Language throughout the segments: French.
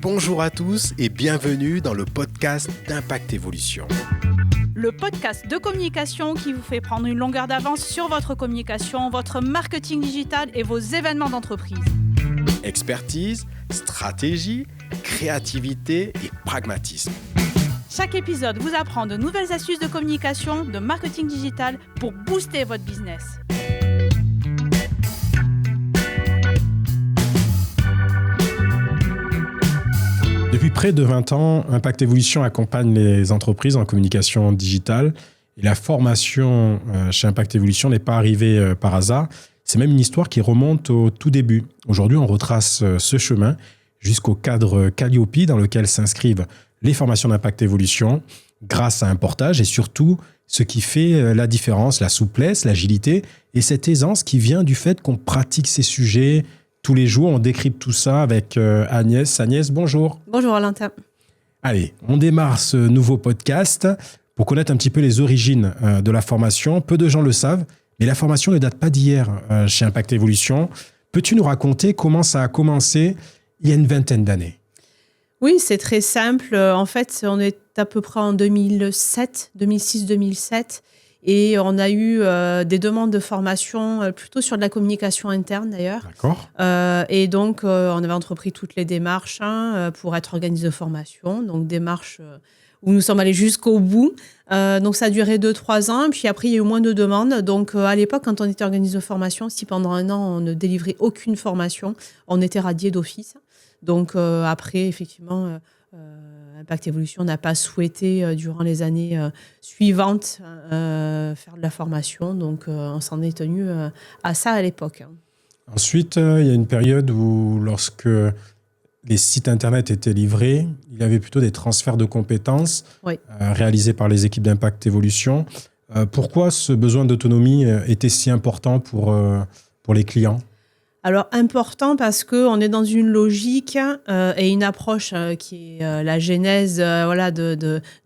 Bonjour à tous et bienvenue dans le podcast d'Impact Évolution. Le podcast de communication qui vous fait prendre une longueur d'avance sur votre communication, votre marketing digital et vos événements d'entreprise. Expertise, stratégie, créativité et pragmatisme. Chaque épisode vous apprend de nouvelles astuces de communication, de marketing digital pour booster votre business. Depuis près de 20 ans, Impact Évolution accompagne les entreprises en communication digitale. Et la formation chez Impact Évolution n'est pas arrivée par hasard. C'est même une histoire qui remonte au tout début. Aujourd'hui, on retrace ce chemin jusqu'au cadre Calliope dans lequel s'inscrivent les formations d'Impact Évolution grâce à un portage et surtout ce qui fait la différence, la souplesse, l'agilité et cette aisance qui vient du fait qu'on pratique ces sujets tous les jours. On décrypte tout ça avec Agnès. Agnès, bonjour. Bonjour Valentin. Allez, on démarre ce nouveau podcast pour connaître un petit peu les origines de la formation. Peu de gens le savent, mais la formation ne date pas d'hier chez Impact Évolution. Peux-tu nous raconter comment ça a commencé il y a une vingtaine d'années ? Oui, c'est très simple. En fait, on est à peu près en 2006-2007. Et on a eu des demandes de formation plutôt sur de la communication interne d'ailleurs. D'accord. Et donc, on avait entrepris toutes les démarches pour être organisé de formation. Donc, démarches où nous sommes allés jusqu'au bout. Donc, ça a duré 2-3 ans. Puis après, il y a eu moins de demandes. Donc, à l'époque, quand on était organisé de formation, si pendant un an, on ne délivrait aucune formation, on était radié d'office. Donc, après, effectivement... Impact Évolution n'a pas souhaité, durant les années suivantes, faire de la formation. Donc, on s'en est tenu à ça à l'époque. Ensuite, il y a une période où, lorsque les sites Internet étaient livrés, il y avait plutôt des transferts de compétences réalisés par les équipes d'Impact Évolution. Pourquoi ce besoin d'autonomie était si important pour les clients ? Alors, important parce qu'on est dans une logique et une approche qui est la genèse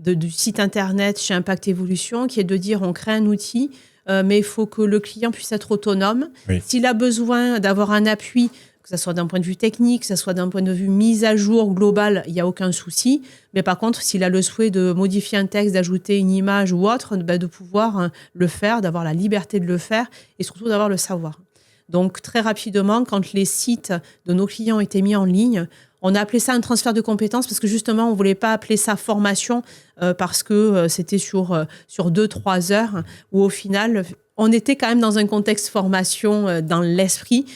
du site Internet chez Impact Évolution, qui est de dire on crée un outil, mais il faut que le client puisse être autonome. Oui. S'il a besoin d'avoir un appui, que ce soit d'un point de vue technique, que ce soit d'un point de vue mise à jour globale, il n'y a aucun souci. Mais par contre, s'il a le souhait de modifier un texte, d'ajouter une image ou autre, de pouvoir le faire, d'avoir la liberté de le faire et surtout d'avoir le savoir. Donc, très rapidement, quand les sites de nos clients étaient mis en ligne, on a appelé ça un transfert de compétences parce que justement, on ne voulait pas appeler ça formation parce que c'était sur 2-3 heures où au final, on était quand même dans un contexte formation dans l'esprit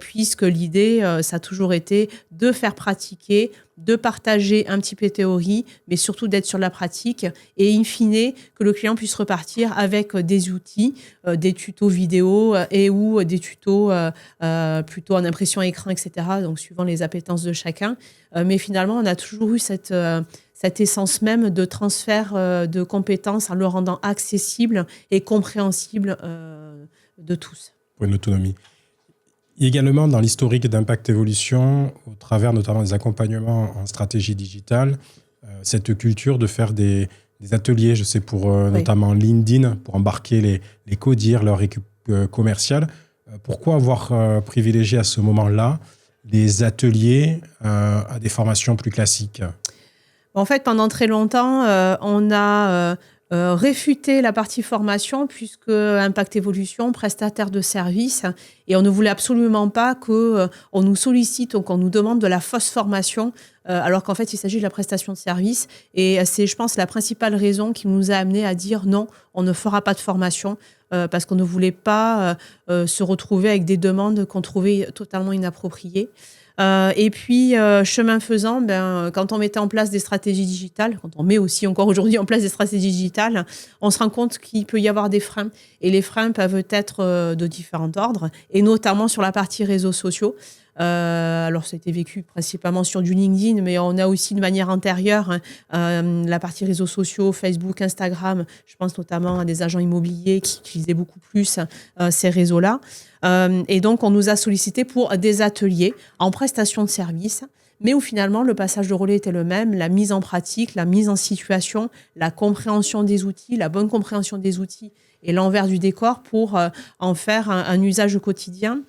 puisque l'idée, ça a toujours été de faire pratiquer, de partager un petit peu de théorie, mais surtout d'être sur la pratique et in fine, que le client puisse repartir avec des outils, des tutos vidéo et ou des tutos plutôt en impression écran, etc. Donc, suivant les appétences de chacun. Mais finalement, on a toujours eu cette essence même de transfert de compétences en le rendant accessible et compréhensible de tous. Pour une autonomie. Également, dans l'historique d'Impact Évolution, au travers notamment des accompagnements en stratégie digitale, cette culture de faire des ateliers, je sais pour notamment LinkedIn, pour embarquer les codir, leur équipe commerciale. Pourquoi avoir privilégié à ce moment-là les ateliers à des formations plus classiques ? En fait, pendant très longtemps, on a réfuté la partie formation puisque Impact Évolution, prestataire de services, et on ne voulait absolument pas qu'on nous sollicite ou qu'on nous demande de la fausse formation, alors qu'en fait, il s'agit de la prestation de service. Et c'est, je pense, la principale raison qui nous a amené à dire non, on ne fera pas de formation parce qu'on ne voulait pas se retrouver avec des demandes qu'on trouvait totalement inappropriées. Et puis, chemin faisant, quand on mettait en place des stratégies digitales, quand on met aussi encore aujourd'hui en place des stratégies digitales, on se rend compte qu'il peut y avoir des freins. Et les freins peuvent être de différents ordres, et notamment sur la partie réseaux sociaux. Alors, ça a été vécu principalement sur du LinkedIn, mais on a aussi de manière antérieure la partie réseaux sociaux, Facebook, Instagram. Je pense notamment à des agents immobiliers qui utilisaient beaucoup plus ces réseaux-là. Et donc, on nous a sollicité pour des ateliers en prestation de services, mais où finalement, le passage de relais était le même, la mise en pratique, la mise en situation, la compréhension des outils, la bonne compréhension des outils et l'envers du décor pour en faire un usage quotidien.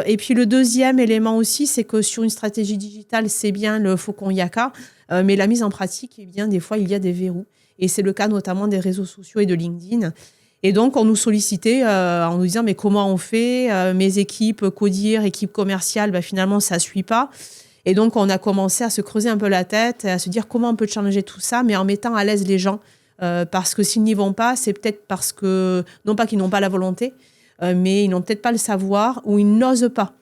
Et puis le deuxième élément aussi, c'est que sur une stratégie digitale, c'est bien le Faucon Yaka, mais la mise en pratique, eh bien, des fois, il y a des verrous. Et c'est le cas notamment des réseaux sociaux et de LinkedIn. Et donc, on nous sollicitait en nous disant, mais comment on fait ? Mes équipes, codir, équipe commerciale, finalement, ça ne suit pas. Et donc, on a commencé à se creuser un peu la tête, à se dire comment on peut challenger tout ça, mais en mettant à l'aise les gens. Parce que s'ils n'y vont pas, c'est peut-être parce que, non pas qu'ils n'ont pas la volonté, mais ils n'ont peut-être pas le savoir ou ils n'osent pas.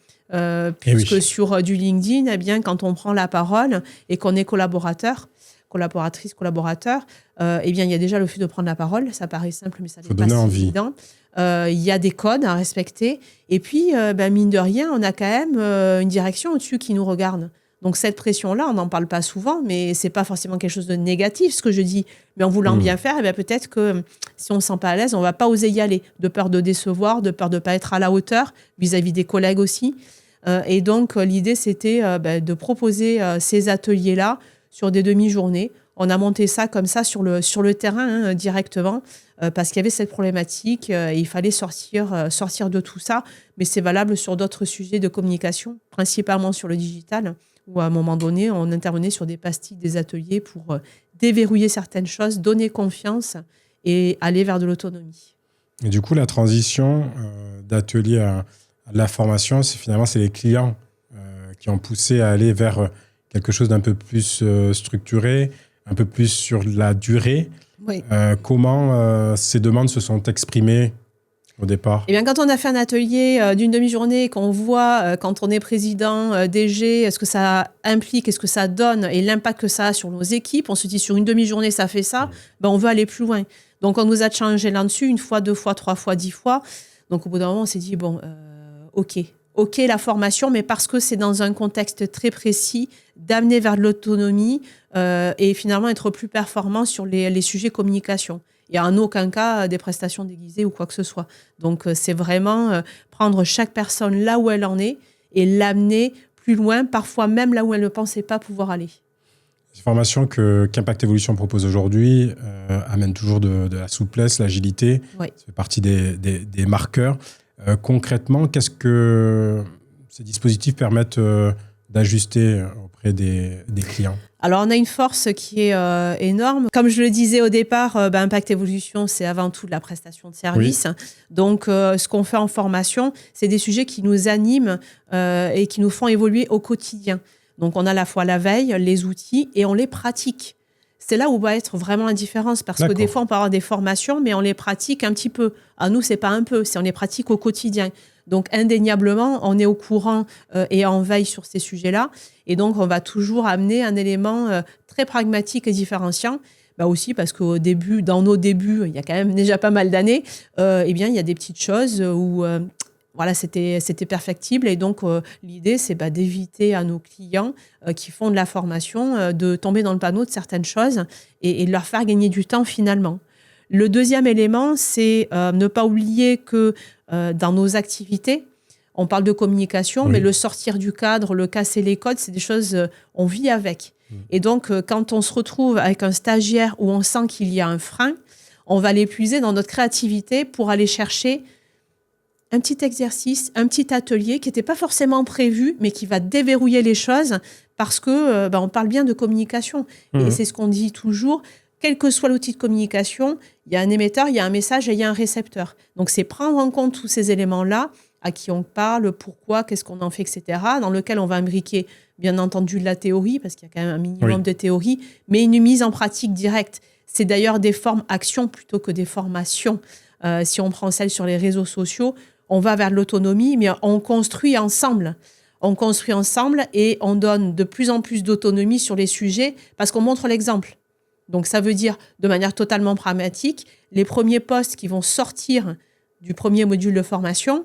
Puisque sur du LinkedIn, eh bien, quand on prend la parole et qu'on est collaborateur, collaboratrice, collaborateur, eh bien, il y a déjà le fait de prendre la parole. Ça paraît simple, mais ça n'est pas si évident. Il y a des codes à respecter. Et puis, mine de rien, on a quand même une direction au-dessus qui nous regarde. Donc, cette pression-là, on n'en parle pas souvent, mais ce n'est pas forcément quelque chose de négatif, ce que je dis. Mais en voulant bien faire, eh bien, peut-être que si on ne se sent pas à l'aise, on ne va pas oser y aller, de peur de décevoir, de peur de ne pas être à la hauteur, vis-à-vis des collègues aussi. Et donc, l'idée, c'était de proposer ces ateliers-là sur des demi-journées. On a monté ça comme ça sur le terrain directement parce qu'il y avait cette problématique et il fallait sortir de tout ça. Mais c'est valable sur d'autres sujets de communication, principalement sur le digital, où à un moment donné, on intervenait sur des pastilles, des ateliers pour déverrouiller certaines choses, donner confiance et aller vers de l'autonomie. Et du coup, la transition d'atelier à la formation, c'est les clients qui ont poussé à aller vers quelque chose d'un peu plus structuré, un peu plus sur la durée. Oui. Comment ces demandes se sont exprimées au départ ? Eh bien, quand on a fait un atelier d'une demi-journée, qu'on voit quand on est président, DG, ce que ça implique, ce que ça donne et l'impact que ça a sur nos équipes, on se dit sur une demi-journée, ça fait ça, on veut aller plus loin. Donc, on nous a challengé là-dessus 1 fois, 2 fois, 3 fois, 10 fois. Donc, au bout d'un moment, on s'est dit, OK, la formation, mais parce que c'est dans un contexte très précis, d'amener vers de l'autonomie et finalement être plus performant sur les sujets communication. Il n'y a en aucun cas des prestations déguisées ou quoi que ce soit. Donc, c'est vraiment prendre chaque personne là où elle en est et l'amener plus loin, parfois même là où elle ne pensait pas pouvoir aller. Ces formations qu'Impact Evolution propose aujourd'hui amènent toujours de la souplesse, l'agilité. Oui. Ça fait partie des marqueurs. Concrètement, qu'est-ce que ces dispositifs permettent d'ajuster auprès des clients ? Alors, on a une force qui est énorme. Comme je le disais au départ, Impact Evolution, c'est avant tout de la prestation de service. Oui. Donc, ce qu'on fait en formation, c'est des sujets qui nous animent et qui nous font évoluer au quotidien. Donc, on a à la fois la veille, les outils et on les pratique. C'est là où va être vraiment la différence parce que des fois, on peut avoir des formations, mais on les pratique un petit peu. À nous, c'est pas un peu, c'est on les pratique au quotidien. Donc, indéniablement, on est au courant et en veille sur ces sujets-là. Et donc, on va toujours amener un élément très pragmatique et différenciant. Aussi parce qu'au début, dans nos débuts, il y a quand même déjà pas mal d'années, eh bien, il y a des petites choses où c'était perfectible. Et donc, l'idée, c'est d'éviter à nos clients qui font de la formation de tomber dans le panneau de certaines choses et de leur faire gagner du temps finalement. Le deuxième élément, c'est ne pas oublier que dans nos activités, on parle de communication, mais le sortir du cadre, le casser les codes, c'est des choses, on vit avec. Et donc, quand on se retrouve avec un stagiaire où on sent qu'il y a un frein, on va l'épuiser dans notre créativité pour aller chercher un petit exercice, un petit atelier qui n'était pas forcément prévu, mais qui va déverrouiller les choses parce que on parle bien de communication. Et c'est ce qu'on dit toujours. Quel que soit l'outil de communication, il y a un émetteur, il y a un message et il y a un récepteur. Donc, c'est prendre en compte tous ces éléments-là, à qui on parle, pourquoi, qu'est-ce qu'on en fait, etc., dans lequel on va imbriquer, bien entendu, de la théorie, parce qu'il y a quand même un minimum de théorie, mais une mise en pratique directe. C'est d'ailleurs des formes actions plutôt que des formations. Si on prend celle sur les réseaux sociaux, on va vers l'autonomie, mais on construit ensemble. On construit ensemble et on donne de plus en plus d'autonomie sur les sujets parce qu'on montre l'exemple. Donc, ça veut dire, de manière totalement pragmatique, les premiers postes qui vont sortir du premier module de formation,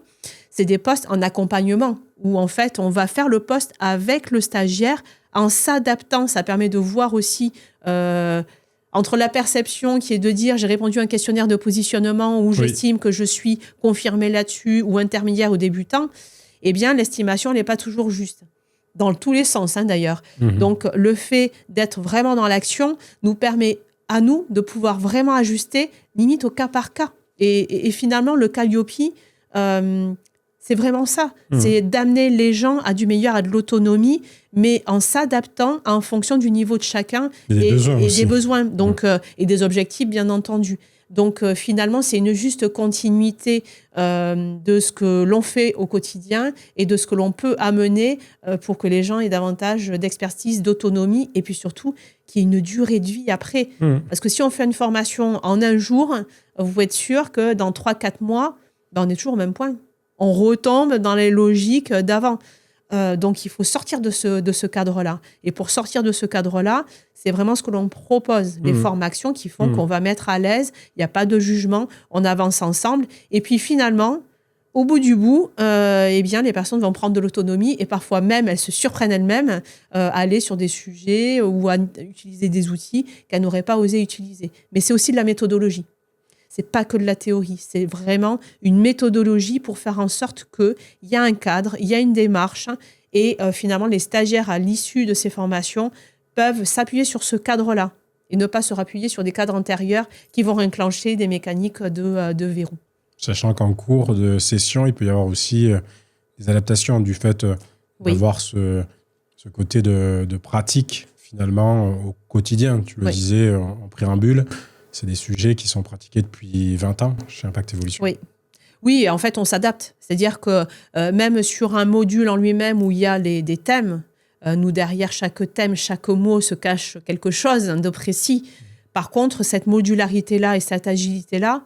c'est des postes en accompagnement où, en fait, on va faire le poste avec le stagiaire en s'adaptant. Ça permet de voir aussi entre la perception qui est de dire j'ai répondu à un questionnaire de positionnement où j'estime que je suis confirmé là-dessus ou intermédiaire ou débutant, eh bien, l'estimation n'est pas toujours juste. Dans tous les sens, d'ailleurs. Donc, le fait d'être vraiment dans l'action nous permet à nous de pouvoir vraiment ajuster, limite au cas par cas. Et finalement, le Calliope, C'est vraiment ça. C'est d'amener les gens à du meilleur, à de l'autonomie, mais en s'adaptant en fonction du niveau de chacun et des besoins. Donc, et des objectifs, bien entendu. Donc, finalement, c'est une juste continuité de ce que l'on fait au quotidien et de ce que l'on peut amener pour que les gens aient davantage d'expertise, d'autonomie et puis surtout qu'il y ait une durée de vie après. Parce que si on fait une formation en un jour, vous pouvez être sûr que dans 3-4 mois, on est toujours au même point. On retombe dans les logiques d'avant. Donc, il faut sortir de ce cadre-là. Et pour sortir de ce cadre-là, c'est vraiment ce que l'on propose, les formations qui font qu'on va mettre à l'aise, il n'y a pas de jugement, on avance ensemble. Et puis finalement, au bout du bout, eh bien, les personnes vont prendre de l'autonomie et parfois même, elles se surprennent elles-mêmes à aller sur des sujets ou à utiliser des outils qu'elles n'auraient pas osé utiliser. Mais c'est aussi de la méthodologie. C'est pas que de la théorie, c'est vraiment une méthodologie pour faire en sorte qu'il y a un cadre, il y a une démarche et finalement les stagiaires à l'issue de ces formations peuvent s'appuyer sur ce cadre-là et ne pas se rappuyer sur des cadres antérieurs qui vont enclencher des mécaniques de verrou. Sachant qu'en cours de session, il peut y avoir aussi des adaptations du fait d'avoir ce côté de pratique finalement au quotidien. Tu le disais en préambule. C'est des sujets qui sont pratiqués depuis 20 ans chez Impact Évolution. Oui, en fait, on s'adapte. C'est-à-dire que même sur un module en lui-même où il y a des thèmes, nous, derrière chaque thème, chaque mot se cache quelque chose de précis. Par contre, cette modularité-là et cette agilité-là,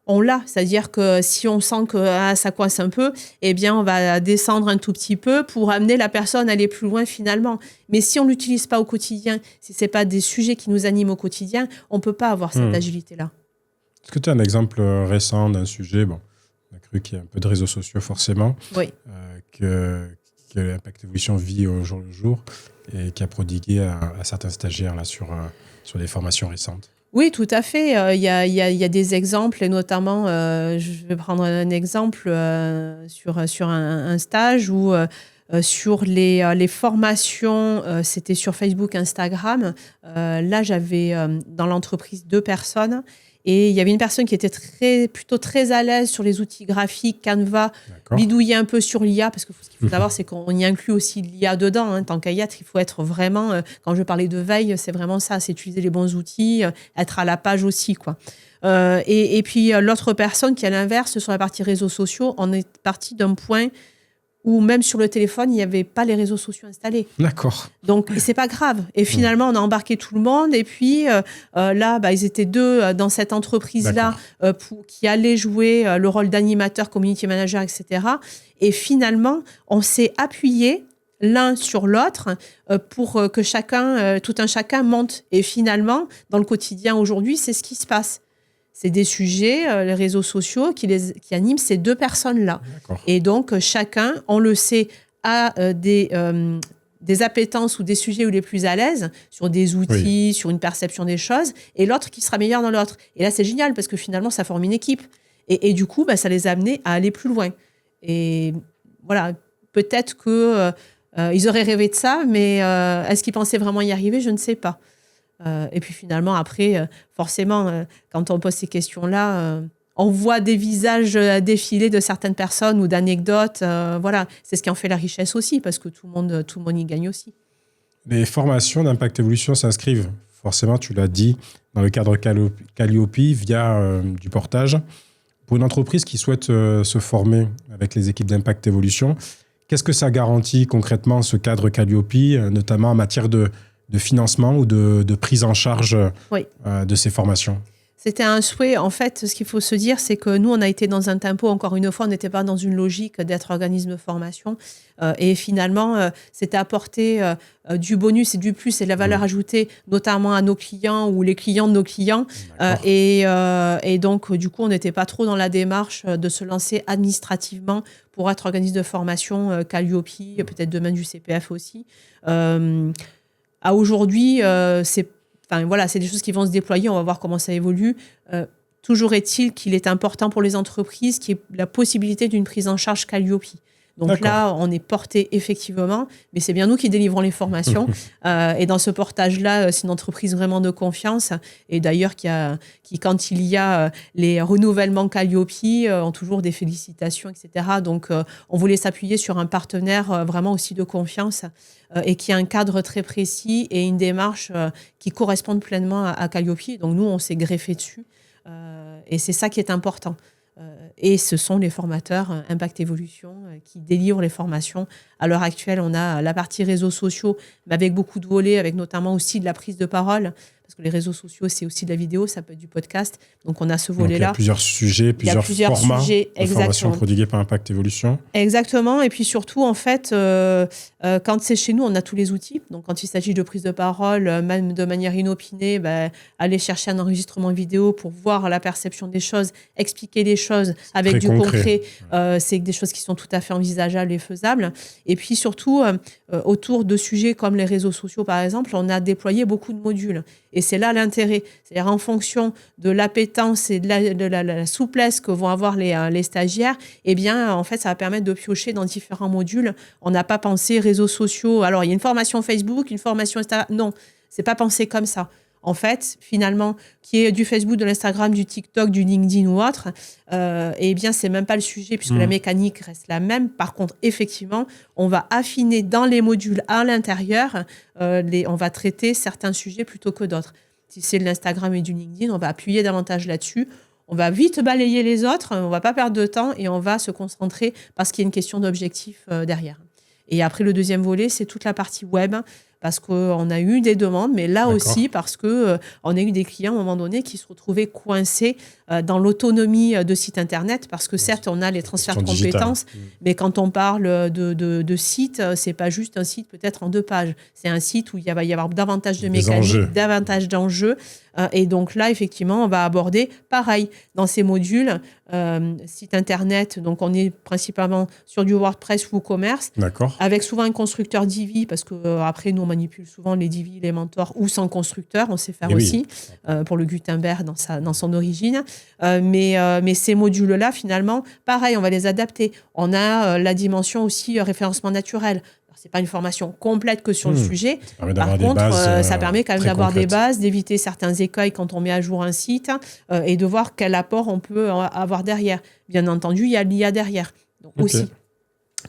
on l'a. C'est-à-dire que si on sent que ça coince un peu, eh bien, on va descendre un tout petit peu pour amener la personne à aller plus loin finalement. Mais si on ne l'utilise pas au quotidien, si ce n'est pas des sujets qui nous animent au quotidien, on ne peut pas avoir cette agilité-là. Est-ce que tu as un exemple récent d'un sujet, on a cru qu'il y a un peu de réseaux sociaux forcément, que l'Impact Évolution vit au jour le jour et qui a prodigué à certains stagiaires là, sur des formations récentes? Oui, tout à fait. Il y a des exemples, et notamment, je vais prendre un exemple sur un stage où sur les formations, c'était sur Facebook, Instagram. Là, j'avais dans l'entreprise 2 personnes. Et il y avait une personne qui était plutôt très à l'aise sur les outils graphiques, Canva, bidouiller un peu sur l'IA, parce que ce qu'il faut savoir, c'est qu'on y inclut aussi l'IA dedans. Tant qu'à y être, il faut être vraiment, quand je parlais de veille, c'est vraiment ça, c'est utiliser les bons outils, être à la page aussi, quoi. Et puis l'autre personne qui, à l'inverse, sur la partie réseaux sociaux, on est parti d'un point où même sur le téléphone, il n'y avait pas les réseaux sociaux installés. D'accord. Donc, c'est pas grave. Et finalement, on a embarqué tout le monde. Et puis, là, ils étaient 2 dans cette entreprise-là qui allaient jouer le rôle d'animateur, community manager, etc. Et finalement, on s'est appuyé l'un sur l'autre pour que tout un chacun monte. Et finalement, dans le quotidien aujourd'hui, c'est ce qui se passe. C'est des sujets, les réseaux sociaux, qui animent ces 2 personnes-là. D'accord. Et donc, chacun, on le sait, a des appétences ou des sujets où il est plus à l'aise, sur des outils, sur une perception des choses, et l'autre qui sera meilleur dans l'autre. Et là, c'est génial, parce que finalement, ça forme une équipe. Et du coup, ça les a amenés à aller plus loin. Et voilà, peut-être qu'ils auraient rêvé de ça, mais est-ce qu'ils pensaient vraiment y arriver? Je ne sais pas. Et puis finalement, après, forcément, quand on pose ces questions-là, on voit des visages défiler de certaines personnes ou d'anecdotes. Voilà, c'est ce qui en fait la richesse aussi, parce que tout le monde y gagne aussi. Les formations d'Impact Évolution s'inscrivent, forcément, tu l'as dit, dans le cadre Calliope via du portage. Pour une entreprise qui souhaite se former avec les équipes d'Impact Évolution, qu'est-ce que ça garantit concrètement, ce cadre Calliope, notamment en matière de financement ou de prise en charge de ces formations? C'était un souhait. En fait, ce qu'il faut se dire, c'est que nous, on a été dans un tempo, encore une fois, on n'était pas dans une logique d'être organisme de formation. Et finalement, c'était apporter du bonus et du plus et de la valeur ajoutée, notamment à nos clients ou les clients de nos clients. Et donc, du coup, on n'était pas trop dans la démarche de se lancer administrativement pour être organisme de formation Calliope, peut-être demain du CPF aussi. À aujourd'hui, c'est des choses qui vont se déployer. On va voir comment ça évolue. Toujours est-il qu'il est important pour les entreprises qu'il y ait la possibilité d'une prise en charge Calliope. Donc D'accord. là, on est porté effectivement, mais c'est bien nous qui délivrons les formations. Et dans ce portage-là, c'est une entreprise vraiment de confiance. Et d'ailleurs, qui quand il y a les renouvellements Calliope, ont toujours des félicitations, etc. Donc, on voulait s'appuyer sur un partenaire vraiment aussi de confiance et qui a un cadre très précis et une démarche qui correspondent pleinement à Calliope. Donc, nous, on s'est greffé dessus. Et c'est ça qui est important. Et ce sont les formateurs Impact Évolution qui délivrent les formations. À l'heure actuelle, on a la partie réseaux sociaux, mais avec beaucoup de volets, avec notamment aussi de la prise de parole, parce que les réseaux sociaux, c'est aussi de la vidéo, ça peut être du podcast. Donc, on a ce volet-là. Donc, il y a plusieurs sujets, plusieurs formats sujets, de formation prodigués par Impact Évolution. Exactement. Et puis surtout, en fait, quand c'est chez nous, on a tous les outils. Donc, quand il s'agit de prise de parole, même de manière inopinée, aller chercher un enregistrement vidéo pour voir la perception des choses, expliquer les choses avec très du concret. c'est des choses qui sont tout à fait envisageables et faisables. Et puis surtout, autour de sujets comme les réseaux sociaux, par exemple, on a déployé beaucoup de modules. Et c'est là l'intérêt. C'est-à-dire en fonction de l'appétence et de la souplesse que vont avoir les stagiaires, eh bien, en fait, ça va permettre de piocher dans différents modules. On n'a pas pensé réseaux sociaux. Alors, il y a une formation Facebook, une formation Instagram. Non, c'est pas pensé comme ça. En fait, finalement, qui est du Facebook, de l'Instagram, du TikTok, du LinkedIn ou autre, eh bien, c'est même pas le sujet puisque la mécanique reste la même. Par contre, effectivement, on va affiner dans les modules à l'intérieur, on va traiter certains sujets plutôt que d'autres. Si c'est de l'Instagram et du LinkedIn, on va appuyer davantage là-dessus. On va vite balayer les autres, on va pas perdre de temps et on va se concentrer parce qu'il y a une question d'objectif derrière. Et après, le deuxième volet, c'est toute la partie web, parce qu'on a eu des demandes, mais là aussi parce qu'on a eu des clients à un moment donné qui se retrouvaient coincés dans l'autonomie de site Internet, parce que certes, on a les transferts de compétences, mais quand on parle de site, c'est pas juste un site peut-être en 2 pages. C'est un site où il va y avoir davantage de mécaniques, davantage d'enjeux. Et donc là, effectivement, on va aborder, pareil, dans ces modules, site Internet. Donc, on est principalement sur du WordPress WooCommerce, avec souvent un constructeur Divi, parce que après nous, on manipule souvent les Divi, les mentors, ou sans constructeur, on sait faire aussi, pour le Gutenberg dans son origine. Mais ces modules-là, finalement, pareil, on va les adapter. On a la dimension aussi référencement naturel. C'est pas une formation complète que sur le sujet. Par contre, ça permet quand même d'avoir des bases, d'éviter certains écueils quand on met à jour un site et de voir quel apport on peut avoir derrière. Bien entendu, il y a l'IA derrière aussi.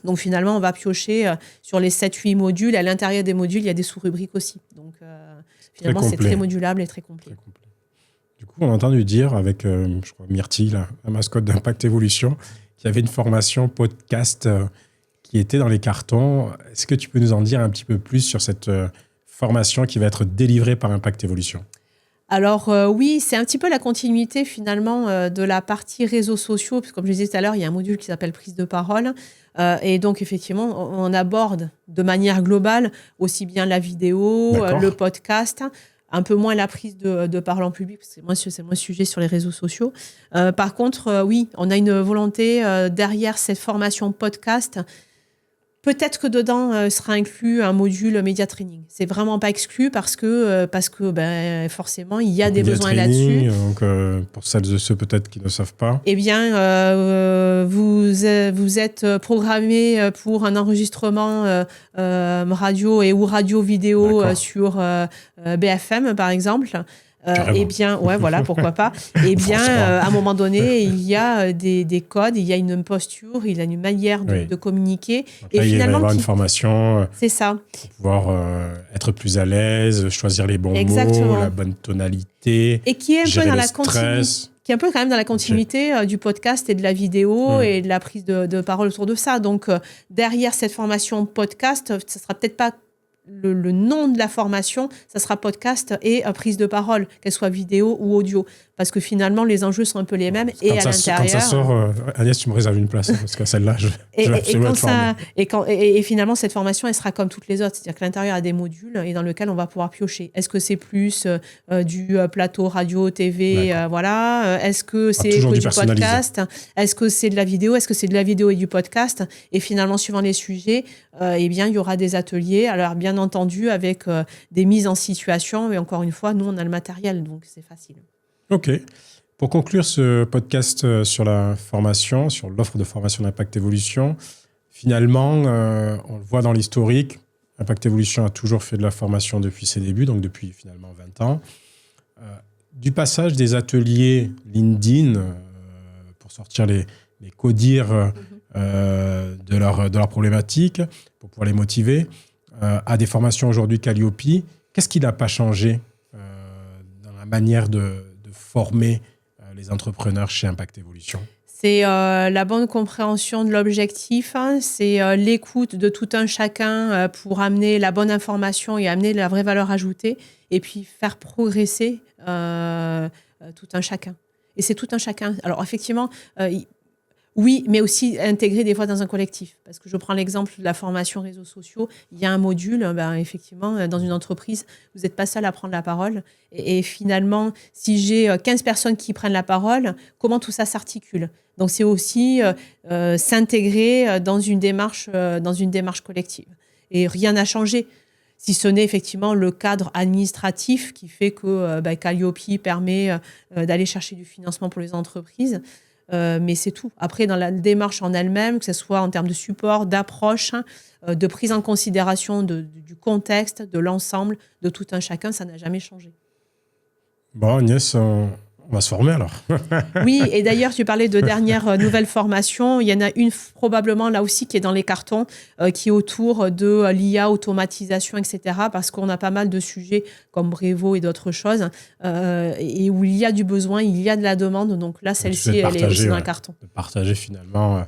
Donc finalement, on va piocher sur les 7-8 modules. À l'intérieur des modules, il y a des sous-rubriques aussi. Donc finalement, c'est très modulable et très complet. Du coup, on a entendu dire avec, je crois, Myrtille, la mascotte d'Impact Évolution, qu'il y avait une formation podcast qui était dans les cartons. Est-ce que tu peux nous en dire un petit peu plus sur cette formation qui va être délivrée par Impact Évolution ? Alors oui, c'est un petit peu la continuité finalement de la partie réseaux sociaux, parce que comme je disais tout à l'heure, il y a un module qui s'appelle prise de parole. Et donc effectivement, on aborde de manière globale aussi bien la vidéo, le podcast, un peu moins la prise de parole en public, parce que c'est moins sujet sur les réseaux sociaux. Par contre, oui, on a une volonté derrière cette formation podcast. Peut-être que dedans sera inclus un module média training. C'est vraiment pas exclu parce que forcément il y a des besoins là-dessus. Donc pour celles et ceux peut-être qui ne savent pas. Eh bien, vous êtes programmé pour un enregistrement radio ou radio vidéo sur BFM par exemple. Eh bien, ouais, voilà, pourquoi pas. Eh bien, à un moment donné, il y a des codes, il y a une posture, il y a une manière de communiquer. Donc là, il va y avoir une formation c'est ça. Pour pouvoir être plus à l'aise, choisir les bons mots, la bonne tonalité, et qui est un peu dans la continuité. Qui est un peu quand même dans la continuité du podcast et de la vidéo et de la prise de parole autour de ça. Donc, derrière cette formation podcast, ça sera peut-être pas le nom de la formation, ça sera podcast et prise de parole, qu'elle soit vidéo ou audio. Parce que finalement, les enjeux sont un peu les mêmes. Et à l'intérieur... Quand ça sort, Agnès, tu me réserves une place, parce que celle-là, je vais absolument être formé. Et finalement, cette formation, elle sera comme toutes les autres. C'est-à-dire que l'intérieur a des modules et dans lequel on va pouvoir piocher. Est-ce que c'est plus du plateau radio, TV, voilà. Est-ce que c'est que du podcast? Est-ce que c'est de la vidéo? Est-ce que c'est de la vidéo et du podcast? Et finalement, suivant les sujets, eh bien, il y aura des ateliers. Alors, bien entendu, avec des mises en situation. Mais encore une fois, nous, on a le matériel, donc c'est facile. OK. Pour conclure ce podcast sur la formation, sur l'offre de formation d'Impact Évolution, finalement, on le voit dans l'historique, Impact Evolution a toujours fait de la formation depuis ses débuts, donc depuis finalement 20 ans. Du passage des ateliers LinkedIn pour sortir les codires de leur problématique, pour pouvoir les motiver, à des formations aujourd'hui Calliope, qu'est-ce qui n'a pas changé dans la manière de former les entrepreneurs chez Impact Evolution ? C'est la bonne compréhension de l'objectif, c'est l'écoute de tout un chacun pour amener la bonne information et amener la vraie valeur ajoutée, et puis faire progresser tout un chacun. Et c'est tout un chacun. Alors effectivement, oui, mais aussi intégrer des fois dans un collectif. Parce que je prends l'exemple de la formation réseaux sociaux. Il y a un module, effectivement, dans une entreprise, vous n'êtes pas seul à prendre la parole. Et finalement, si j'ai 15 personnes qui prennent la parole, comment tout ça s'articule ? Donc, c'est aussi s'intégrer dans une démarche collective. Et rien n'a changé, si ce n'est effectivement le cadre administratif qui fait que Calliope permet d'aller chercher du financement pour les entreprises. Mais c'est tout. Après, dans la démarche en elle-même, que ce soit en termes de support, d'approche, de prise en considération du contexte, de l'ensemble, de tout un chacun, ça n'a jamais changé. Bon, Agnès, on va se former alors. Oui, et d'ailleurs, tu parlais de dernière nouvelle formation. Il y en a une probablement là aussi qui est dans les cartons, qui est autour de l'IA, automatisation, etc. Parce qu'on a pas mal de sujets comme Brevo et d'autres choses, et où il y a du besoin, il y a de la demande. Donc là, celle-ci, elle est aussi dans le carton. De partager finalement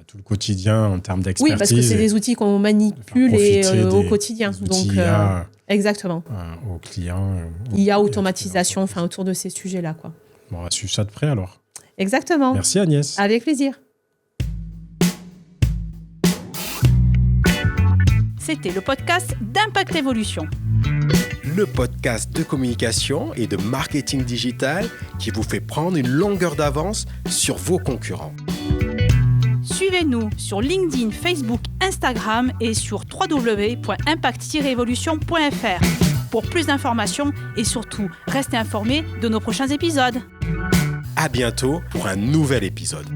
tout le quotidien en termes d'expertise. Oui, parce que c'est des outils qu'on manipule au quotidien. Donc, exactement. Aux clients. Il y a automatisation, autour de ces sujets-là, quoi. Bon, on va suivre ça de près alors. Exactement. Merci Agnès. Avec plaisir. C'était le podcast d'Impact Evolution. Le podcast de communication et de marketing digital qui vous fait prendre une longueur d'avance sur vos concurrents. Suivez-nous sur LinkedIn, Facebook, Instagram et sur www.impact-evolution.fr pour plus d'informations et surtout, restez informés de nos prochains épisodes. À bientôt pour un nouvel épisode.